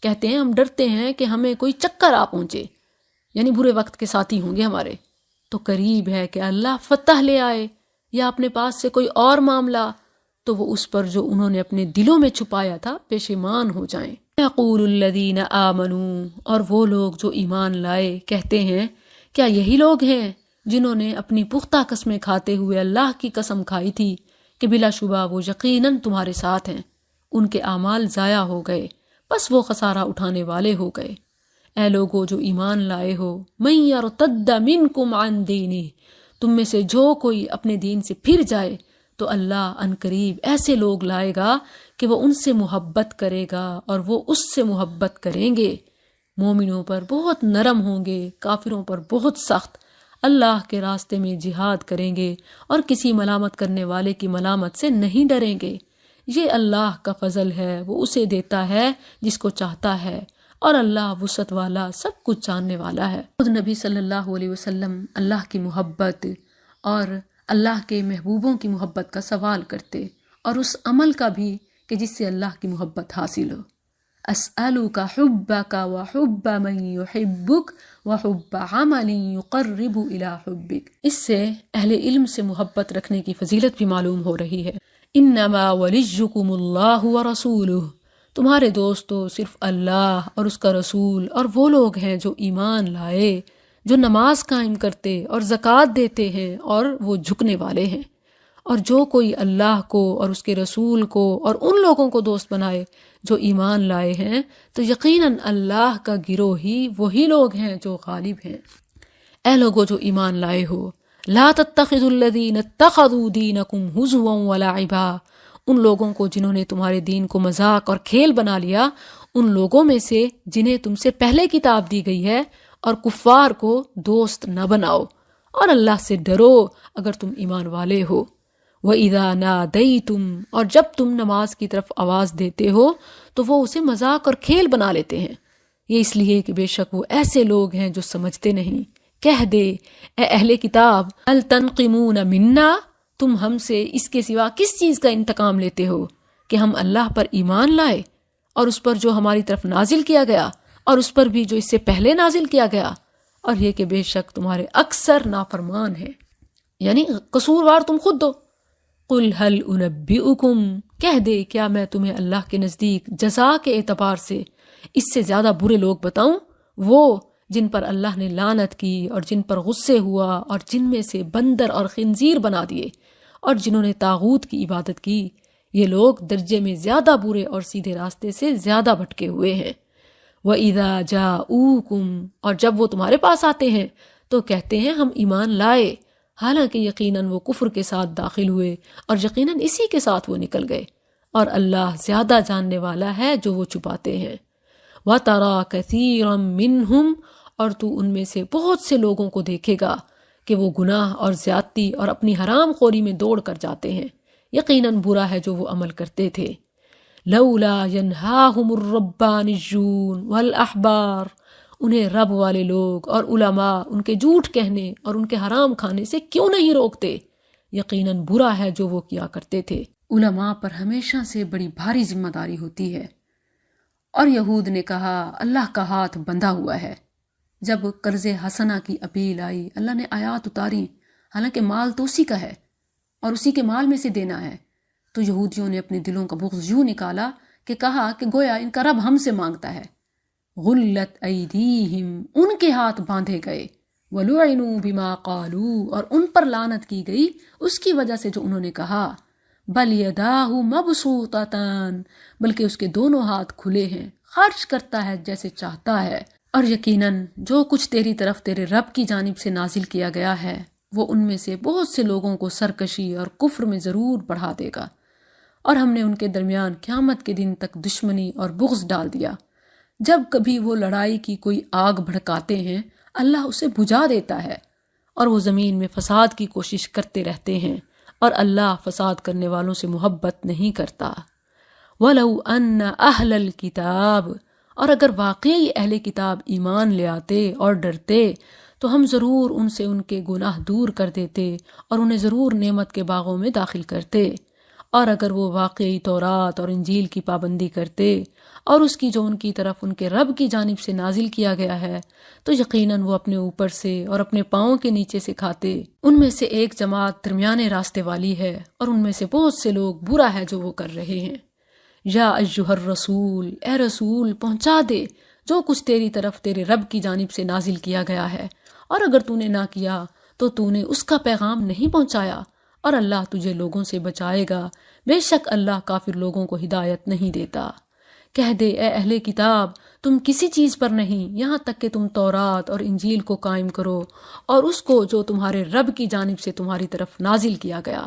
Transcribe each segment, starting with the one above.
کہتے ہیں ہم ڈرتے ہیں کہ ہمیں کوئی چکر آ پہنچے، یعنی برے وقت کے ساتھی ہوں گے ہمارے، تو قریب ہے کہ اللہ فتح لے آئے یا اپنے پاس سے کوئی اور معاملہ، تو وہ اس پر جو انہوں نے اپنے دلوں میں چھپایا تھا پشیمان ہو جائیں۔ یقول الذین آمنوا، اور وہ لوگ جو ایمان لائے کہتے ہیں کیا یہی لوگ ہیں جنہوں نے اپنی پختہ قسمیں کھاتے ہوئے اللہ کی قسم کھائی تھی کہ بلا شبہ وہ یقیناً تمہارے ساتھ ہیں، ان کے اعمال ضائع ہو گئے، بس وہ خسارہ اٹھانے والے ہو گئے۔ اے لوگو جو ایمان لائے ہو، من یرتد منکم عن دینہ، تم میں سے جو کوئی اپنے دین سے پھر جائے تو اللہ عنقریب ایسے لوگ لائے گا کہ وہ ان سے محبت کرے گا اور وہ اس سے محبت کریں گے۔ مومنوں پر بہت نرم ہوں گے، کافروں پر بہت سخت، اللہ کے راستے میں جہاد کریں گے اور کسی ملامت کرنے والے کی ملامت سے نہیں ڈریں گے۔ یہ اللہ کا فضل ہے، وہ اسے دیتا ہے جس کو چاہتا ہے، اور اللہ وسعت والا سب کچھ جاننے والا ہے۔ خود نبی صلی اللہ علیہ وسلم اللہ کی محبت اور اللہ کے محبوبوں کی محبت کا سوال کرتے، اور اس عمل کا بھی کہ جس سے اللہ کی محبت حاصل ہو۔ اسألک حبک وحب من یحبک وحب عمل یقرب الی حبک۔ اس سے اہل علم سے محبت رکھنے کی فضیلت بھی معلوم ہو رہی ہے۔ انما ولیکم اللہ ورسولہ، تمہارے دوستو صرف اللہ اور اس کا رسول اور وہ لوگ ہیں جو ایمان لائے، جو نماز قائم کرتے اور زکوٰۃ دیتے ہیں اور وہ جھکنے والے ہیں۔ اور جو کوئی اللہ کو اور اس کے رسول کو اور ان لوگوں کو دوست بنائے جو ایمان لائے ہیں تو یقیناً اللہ کا گروہ ہی وہی لوگ ہیں جو غالب ہیں۔ اے لوگو جو ایمان لائے ہو، لا تتخذوا الذین اتخذوا دینکم ہزوا ولعبا، ان لوگوں کو جنہوں نے تمہارے دین کو مذاق اور کھیل بنا لیا، ان لوگوں میں سے جنہیں تم سے پہلے کتاب دی گئی ہے، اور کفار کو دوست نہ بناؤ، اور اللہ سے ڈرو اگر تم ایمان والے ہو۔ وَإِذَا نَادَيْتُمْ، اور جب تم نماز کی طرف آواز دیتے ہو تو وہ اسے مذاق اور کھیل بنا لیتے ہیں، یہ اس لیے کہ بے شک وہ ایسے لوگ ہیں جو سمجھتے نہیں۔ کہہ دے اے اہل کتاب، هَلْ تَنْقِمُونَ مِنَّا، تم ہم سے اس کے سوا کس چیز کا انتقام لیتے ہو کہ ہم اللہ پر ایمان لائے اور اس پر جو ہماری طرف نازل کیا گیا اور اس پر بھی جو اس سے پہلے نازل کیا گیا، اور یہ کہ بے شک تمہارے اکثر نافرمان ہیں، یعنی قصوروار تم خود دو۔ قُلْ هَلْ أُنَبِّئُكُمْ، کہہ دے کیا میں تمہیں اللہ کے نزدیک جزا کے اعتبار سے اس سے زیادہ برے لوگ بتاؤں، وہ جن پر اللہ نے لعنت کی اور جن پر غصے ہوا اور جن میں سے بندر اور خنزیر بنا دیے اور جنہوں نے طاغوت کی عبادت کی، یہ لوگ درجے میں زیادہ برے اور سیدھے راستے سے زیادہ بھٹکے ہوئے ہیں۔ وَإِذَا جَاءُوكُمْ، اور جب وہ تمہارے پاس آتے ہیں تو کہتے ہیں ہم ایمان لائے، حالانکہ یقیناً وہ کفر کے ساتھ داخل ہوئے اور یقیناً اسی کے ساتھ وہ نکل گئے، اور اللہ زیادہ جاننے والا ہے جو وہ چھپاتے ہیں۔ وَتَرَى كَثِيرًا مِّنْهُمْ، اور تو ان میں سے بہت سے لوگوں کو دیکھے گا کہ وہ گناہ اور زیادتی اور اپنی حرام خوری میں دوڑ کر جاتے ہیں، یقیناً برا ہے جو وہ عمل کرتے تھے۔ لولا ینہاہم الربانیون والاحبار، انہیں رب والے لوگ اور علماء ان کے جھوٹ کہنے اور ان کے حرام کھانے سے کیوں نہیں روکتے، یقیناً برا ہے جو وہ کیا کرتے تھے۔ علماء پر ہمیشہ سے بڑی بھاری ذمہ داری ہوتی ہے، اور یہود نے کہا اللہ کا ہاتھ بندھا ہوا ہے۔ جب قرض حسنہ کی اپیل آئی، اللہ نے آیات اتاری، حالانکہ مال تو اسی کا ہے اور اسی کے مال میں سے دینا ہے، تو یہودیوں نے اپنے دلوں کا بغض یوں نکالا کہ کہا کہ گویا ان کا رب ہم سے مانگتا ہے۔ غلت ایدیہم، ان کے ہاتھ باندھے گئے، ولعنوا بما قالوا، اور ان پر لعنت کی گئی اس کی وجہ سے جو انہوں نے کہا۔ بل یداہ مبسوطتان، بلکہ اس کے دونوں ہاتھ کھلے ہیں، خرچ کرتا ہے جیسے چاہتا ہے۔ اور یقیناً جو کچھ تیری طرف تیرے رب کی جانب سے نازل کیا گیا ہے وہ ان میں سے بہت سے لوگوں کو سرکشی اور کفر میں ضرور بڑھا دے گا، اور ہم نے ان کے درمیان قیامت کے دن تک دشمنی اور بغض ڈال دیا۔ جب کبھی وہ لڑائی کی کوئی آگ بھڑکاتے ہیں اللہ اسے بجھا دیتا ہے، اور وہ زمین میں فساد کی کوشش کرتے رہتے ہیں، اور اللہ فساد کرنے والوں سے محبت نہیں کرتا۔ وَلَوْ أَنَّ أَهْلَ الْكِتَابِ، اور اگر واقعی اہل کتاب ایمان لے آتے اور ڈرتے تو ہم ضرور ان سے ان کے گناہ دور کر دیتے اور انہیں ضرور نعمت کے باغوں میں داخل کرتے، اور اگر وہ واقعی تورات اور انجیل کی پابندی کرتے اور اس کی جو ان کی طرف ان کے رب کی جانب سے نازل کیا گیا ہے تو یقیناً وہ اپنے اوپر سے اور اپنے پاؤں کے نیچے سے کھاتے۔ ان میں سے ایک جماعت درمیانے راستے والی ہے اور ان میں سے بہت سے لوگ برا ہے جو وہ کر رہے ہیں۔ یا ایھا الرسول، اے رسول پہنچا دے جو کچھ تیری طرف تیرے رب کی جانب سے نازل کیا گیا ہے، اور اگر تو نے نہ کیا تو تو نے اس کا پیغام نہیں پہنچایا، اور اللہ تجھے لوگوں سے بچائے گا، بے شک اللہ کافر لوگوں کو ہدایت نہیں دیتا۔ کہہ دے اے اہل کتاب تم کسی چیز پر نہیں یہاں تک کہ تم تورات اور انجیل کو قائم کرو اور اس کو جو تمہارے رب کی جانب سے تمہاری طرف نازل کیا گیا،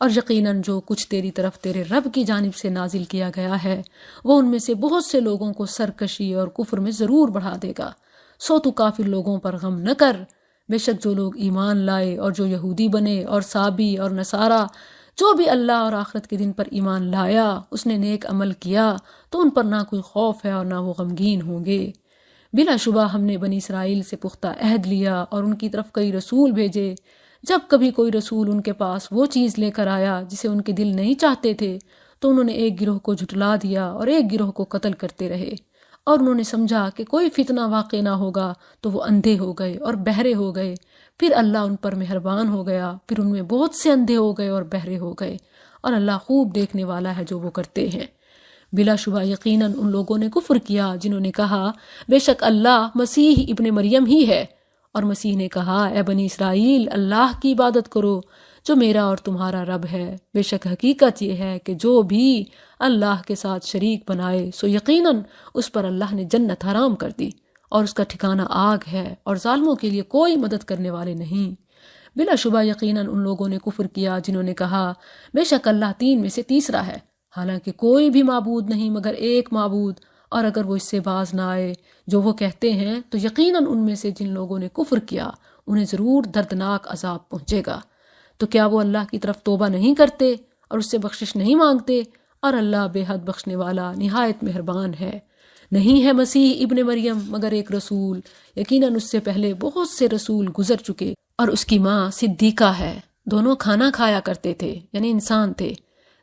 اور یقیناً جو کچھ تیری طرف تیرے رب کی جانب سے نازل کیا گیا ہے وہ ان میں سے بہت سے لوگوں کو سرکشی اور کفر میں ضرور بڑھا دے گا، سو تو کافر لوگوں پر غم نہ کر، بے شک جو لوگ ایمان لائے اور جو یہودی بنے اور صابی اور نصارہ، جو بھی اللہ اور آخرت کے دن پر ایمان لایا، اس نے نیک عمل کیا تو ان پر نہ کوئی خوف ہے اور نہ وہ غمگین ہوں گے۔ بلا شبہ ہم نے بنی اسرائیل سے پختہ عہد لیا اور ان کی طرف کئی رسول بھیجے۔ جب کبھی کوئی رسول ان کے پاس وہ چیز لے کر آیا جسے ان کے دل نہیں چاہتے تھے تو انہوں نے ایک گروہ کو جھٹلا دیا اور ایک گروہ کو قتل کرتے رہے، اور انہوں نے سمجھا کہ کوئی فتنہ واقع نہ ہوگا تو وہ اندھے ہو گئے اور بہرے ہو گئے۔ پھر اللہ ان پر مہربان ہو گیا، پھر ان میں بہت سے اندھے ہو گئے اور بہرے ہو گئے، اور اللہ خوب دیکھنے والا ہے جو وہ کرتے ہیں۔ بلا شبہ یقیناً ان لوگوں نے کفر کیا جنہوں نے کہا بے شک اللہ مسیح ابن مریم ہی ہے، اور مسیح نے کہا اے بنی اسرائیل اللہ کی عبادت کرو جو میرا اور تمہارا رب ہے، بے شک حقیقت یہ ہے کہ جو بھی اللہ کے ساتھ شریک بنائے سو یقیناً اس پر اللہ نے جنت حرام کر دی اور اس کا ٹھکانہ آگ ہے، اور ظالموں کے لیے کوئی مدد کرنے والے نہیں۔ بلا شبہ یقیناً ان لوگوں نے کفر کیا جنہوں نے کہا بے شک اللہ تین میں سے تیسرا ہے، حالانکہ کوئی بھی معبود نہیں مگر ایک معبود، اور اگر وہ اس سے باز نہ آئے جو وہ کہتے ہیں تو یقیناً ان میں سے جن لوگوں نے کفر کیا انہیں ضرور دردناک عذاب پہنچے گا۔ تو کیا وہ اللہ کی طرف توبہ نہیں کرتے اور اس سے بخشش نہیں مانگتے؟ اور اللہ بے حد بخشنے والا نہایت مہربان ہے۔ نہیں ہے مسیح ابن مریم مگر ایک رسول، یقیناً اس سے پہلے بہت سے رسول گزر چکے، اور اس کی ماں صدیقہ ہے، دونوں کھانا کھایا کرتے تھے، یعنی انسان تھے۔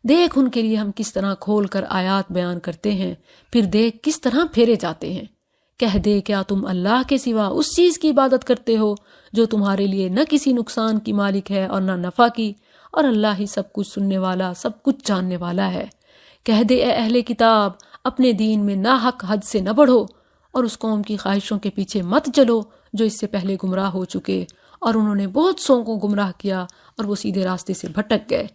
دیکھ ان کے لیے ہم کس طرح کھول کر آیات بیان کرتے ہیں، پھر دیکھ کس طرح پھیرے جاتے ہیں۔ کہہ دے کیا تم اللہ کے سوا اس چیز کی عبادت کرتے ہو جو تمہارے لیے نہ کسی نقصان کی مالک ہے اور نہ نفع کی، اور اللہ ہی سب کچھ سننے والا سب کچھ جاننے والا ہے۔ کہہ دے اے اہل کتاب اپنے دین میں ناحق حد سے نہ بڑھو، اور اس قوم کی خواہشوں کے پیچھے مت چلو جو اس سے پہلے گمراہ ہو چکے، اور انہوں نے بہت سو کو گمراہ کیا اور وہ سیدھے راستے سے بھٹک گئے۔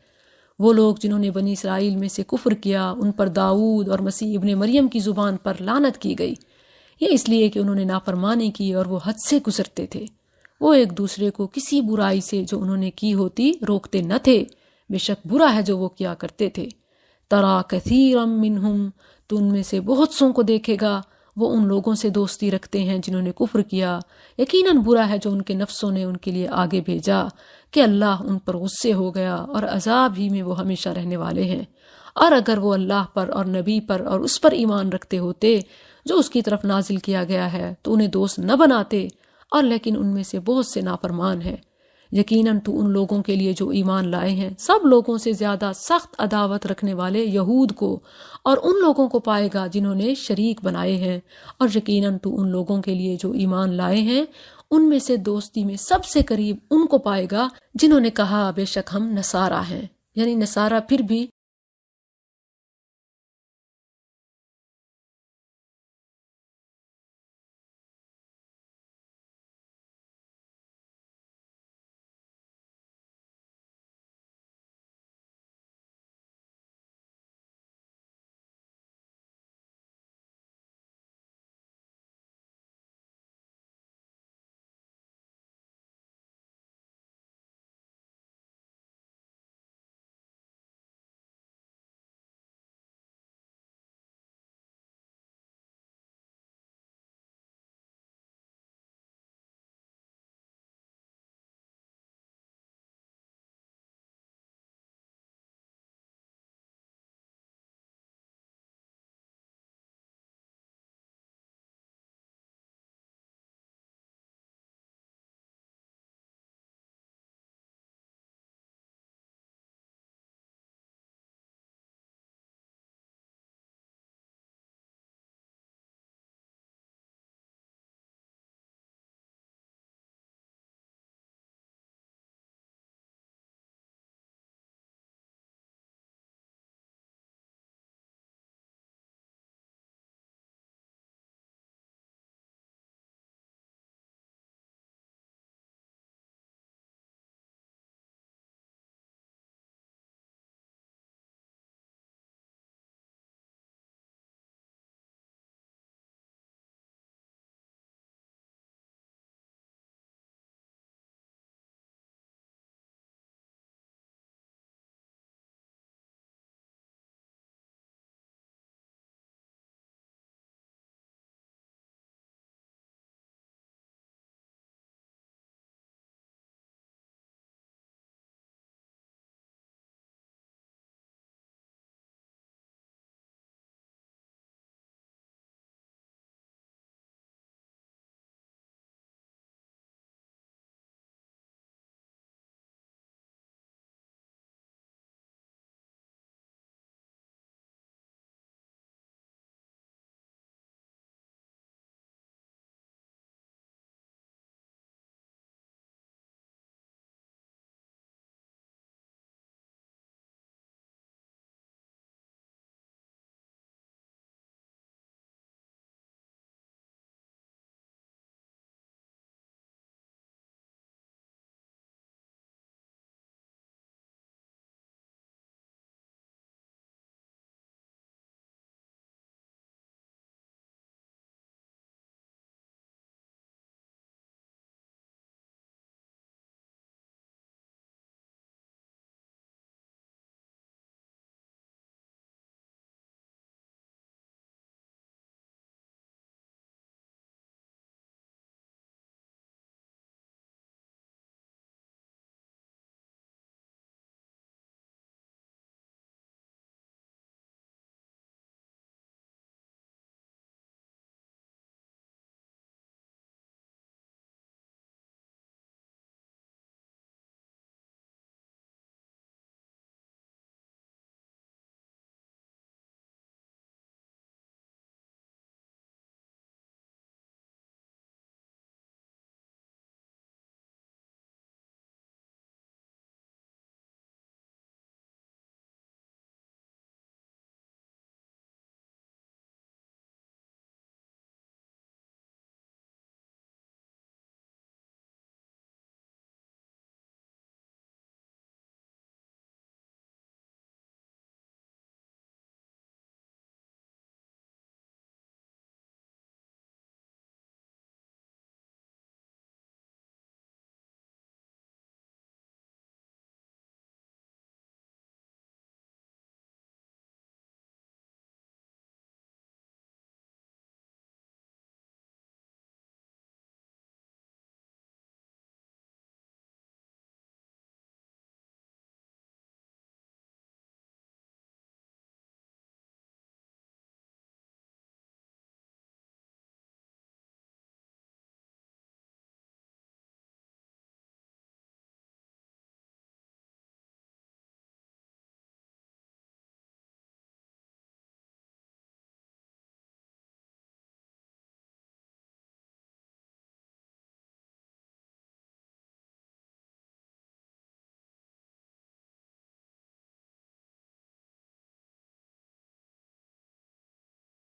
وہ لوگ جنہوں نے بنی اسرائیل میں سے کفر کیا ان پر داؤد اور مسیح ابن مریم کی زبان پر لعنت کی گئی، یہ اس لیے کہ انہوں نے نافرمانی کی اور وہ حد سے گزرتے تھے۔ وہ ایک دوسرے کو کسی برائی سے جو انہوں نے کی ہوتی روکتے نہ تھے، بے شک برا ہے جو وہ کیا کرتے تھے۔ ترا کثیرا منہم، تو ان میں سے بہت سوں کو دیکھے گا وہ ان لوگوں سے دوستی رکھتے ہیں جنہوں نے کفر کیا، یقیناً برا ہے جو ان کے نفسوں نے ان کے لیے آگے بھیجا کہ اللہ ان پر غصے ہو گیا اور عذاب ہی میں وہ ہمیشہ رہنے والے ہیں۔ اور اگر وہ اللہ پر اور نبی پر اور اس پر ایمان رکھتے ہوتے جو اس کی طرف نازل کیا گیا ہے تو انہیں دوست نہ بناتے، اور لیکن ان میں سے بہت سے نافرمان ہیں۔ یقیناً تو ان لوگوں کے لیے جو ایمان لائے ہیں سب لوگوں سے زیادہ سخت عداوت رکھنے والے یہود کو اور ان لوگوں کو پائے گا جنہوں نے شریک بنائے ہیں، اور یقیناً تو ان لوگوں کے لیے جو ایمان لائے ہیں ان میں سے دوستی میں سب سے قریب ان کو پائے گا جنہوں نے کہا بے شک ہم نصارہ ہیں، یعنی نصارہ پھر بھی